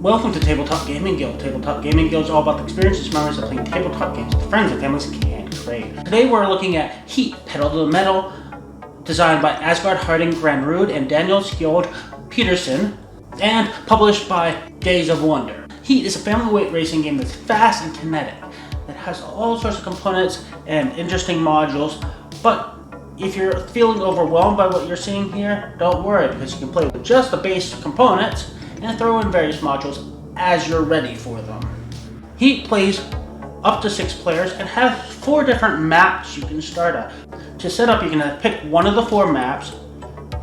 Welcome to Tabletop Gaming Guild. Tabletop Gaming Guild is all about the experiences, memories of playing tabletop games with friends and families can't trade. Today we're looking at Heat, Pedal to the Metal, designed by Asgard Harding Granrud and Daniel Skjold Peterson, and published by Days of Wonder. Heat is a family weight racing game that's fast and kinetic, that has all sorts of components and interesting modules, but if you're feeling overwhelmed by what you're seeing here, don't worry, because you can play with just the base components and throw in various modules as you're ready for them. Heat plays up to 6 players and has 4 different maps you can start at. To set up, you can pick one of the 4 maps,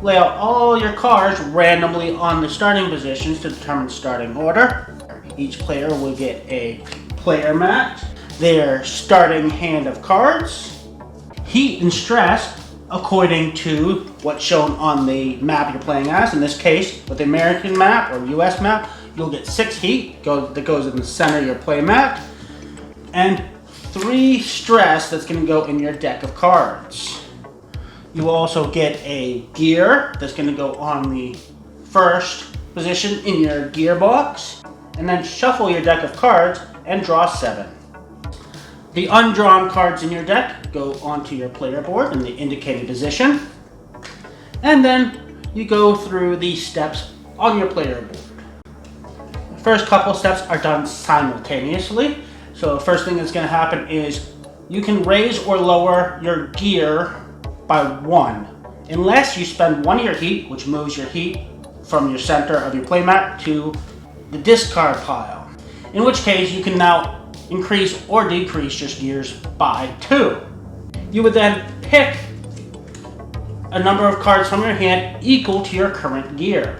lay out all your cards randomly on the starting positions to determine starting order. Each player will get a player mat, their starting hand of cards, heat and stress according to what's shown on the map you're playing as. In this case, with the American map or US map, you'll get 6 heat that goes in the center of your play mat, and 3 stress that's going to go in your deck of cards. You will also get a gear that's going to go on the first position in your gearbox, and then shuffle your deck of cards and draw 7. The undrawn cards in your deck go onto your player board in the indicated position, and then you go through the steps on your player board. The first couple steps are done simultaneously, so the first thing that's going to happen is you can raise or lower your gear by 1, unless you spend 1 of your heat, which moves your heat from your center of your playmat to the discard pile, in which case you can now increase or decrease your gears by 2. You would then pick a number of cards from your hand equal to your current gear.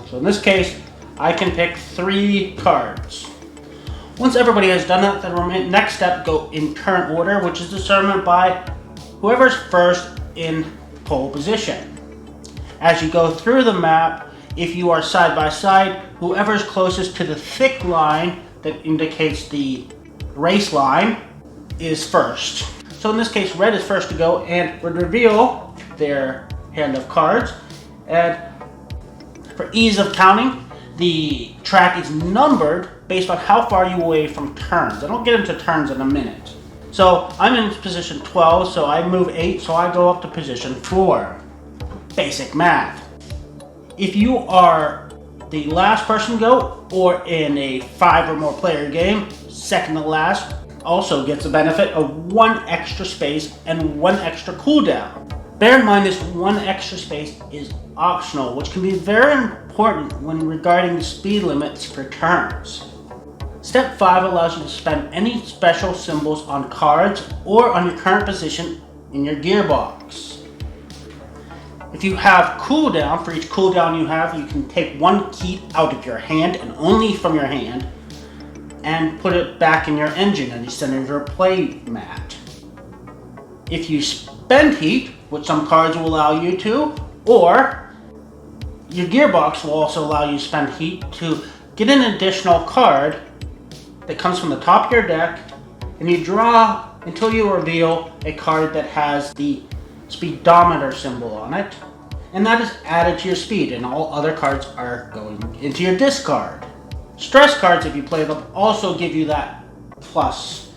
So in this case, I can pick 3 cards. Once everybody has done that, the next step go in current order, which is determined by whoever's first in pole position. As you go through the map, if you are side by side, whoever's closest to the thick line that indicates the race line is first. So in this case, red is first to go and would reveal their hand of cards. And for ease of counting, the track is numbered based on how far you away from turns. I don't get into turns in a minute. So I'm in position 12, so I move 8, so I go up to position 4. Basic math. If you are the last person to go, or in a 5 or more player game, second to last also gets the benefit of 1 extra space and 1 extra cooldown. Bear in mind this 1 extra space is optional, which can be very important when regarding the speed limits for turns. Step 5 allows you to spend any special symbols on cards or on your current position in your gearbox. If you have cooldown, for each cooldown you have, you can take 1 heat out of your hand, and only from your hand, and put it back in your engine in the center of your play mat. If you spend heat, which some cards will allow you to, or your gearbox will also allow you to spend heat to get an additional card that comes from the top of your deck, and you draw until you reveal a card that has the speedometer symbol on it, and that is added to your speed, and all other cards are going into your discard. Stress cards, if you play them, also give you that plus,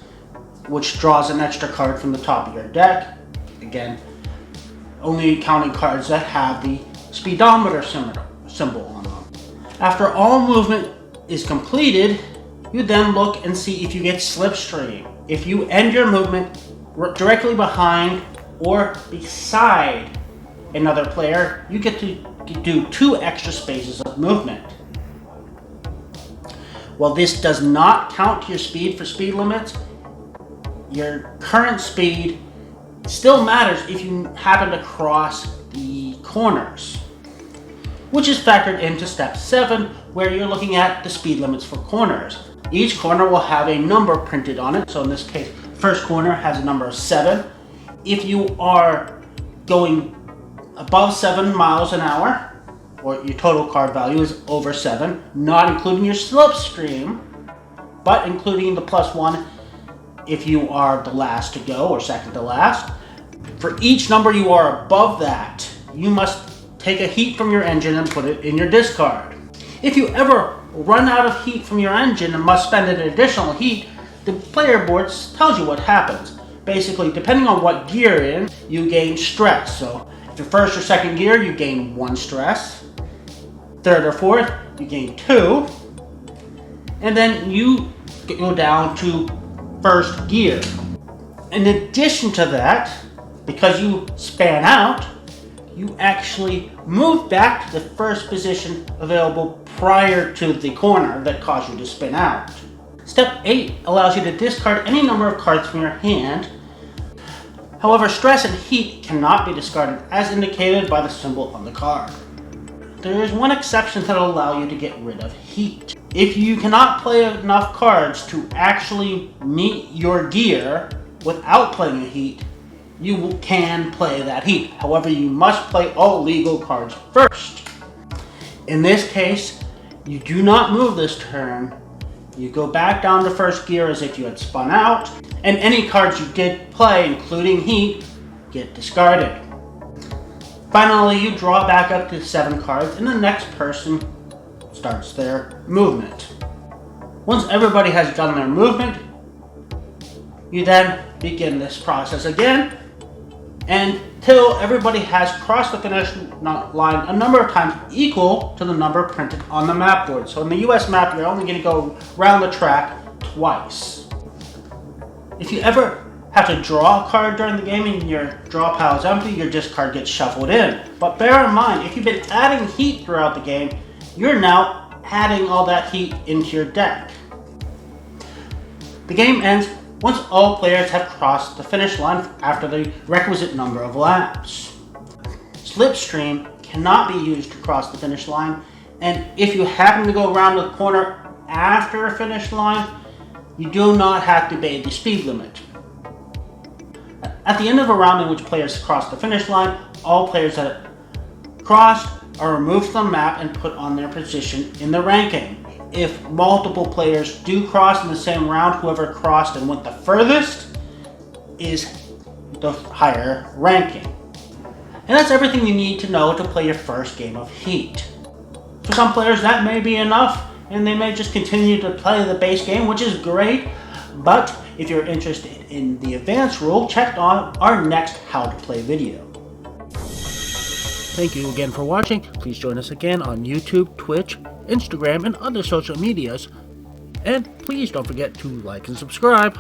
which draws an extra card from the top of your deck. Again, only counting cards that have the speedometer symbol on them. After all movement is completed, you then look and see if you get slipstream. If you end your movement directly behind or beside another player, you get to do 2 extra spaces of movement. While this does not count to your speed for speed limits, your current speed still matters if you happen to cross the corners, which is factored into step 7, where you're looking at the speed limits for corners. Each corner will have a number printed on it, so in this case, first corner has a number of 7. If you are going above 7 miles an hour, or your total card value is over 7, not including your slipstream, but including the +1 if you are the last to go or second to last. For each number you are above that, you must take a heat from your engine and put it in your discard. If you ever run out of heat from your engine and must spend an additional heat, the player board tells you what happens. Basically, depending on what gear you're in, you gain stress. So if you're first or second gear, you gain 1 stress. Third or fourth, you gain 2. And then you go down to first gear. In addition to that, because you span out, you actually move back to the first position available prior to the corner that caused you to spin out. Step 8 allows you to discard any number of cards from your hand. However, stress and heat cannot be discarded as indicated by the symbol on the card. There is one exception that will allow you to get rid of heat. If you cannot play enough cards to actually meet your gear without playing a heat, you can play that heat. However, you must play all legal cards first. In this case, you do not move this turn. You go back down to first gear as if you had spun out, and any cards you did play, including heat, get discarded. Finally, you draw back up to 7 cards, and the next person starts their movement. Once everybody has done their movement, you then begin this process again until everybody has crossed the finish line a number of times equal to the number printed on the map board. So in the US map, you're only going to go around the track twice. If you ever have to draw a card during the game and your draw pile is empty, your discard gets shuffled in. But bear in mind, if you've been adding heat throughout the game, you're now adding all that heat into your deck. The game ends once all players have crossed the finish line after the requisite number of laps. Slipstream cannot be used to cross the finish line, and if you happen to go around the corner after a finish line, you do not have to obey the speed limit. At the end of a round in which players cross the finish line, all players that crossed are removed from the map and put on their position in the ranking. If multiple players do cross in the same round, whoever crossed and went the furthest is the higher ranking. And that's everything you need to know to play your first game of Heat. For some players that may be enough, and they may just continue to play the base game, which is great, but if you're interested in the advanced rule, check on our next How to Play video. Thank you again for watching. Please join us again on YouTube, Twitch, Instagram, and other social medias. And please don't forget to like and subscribe.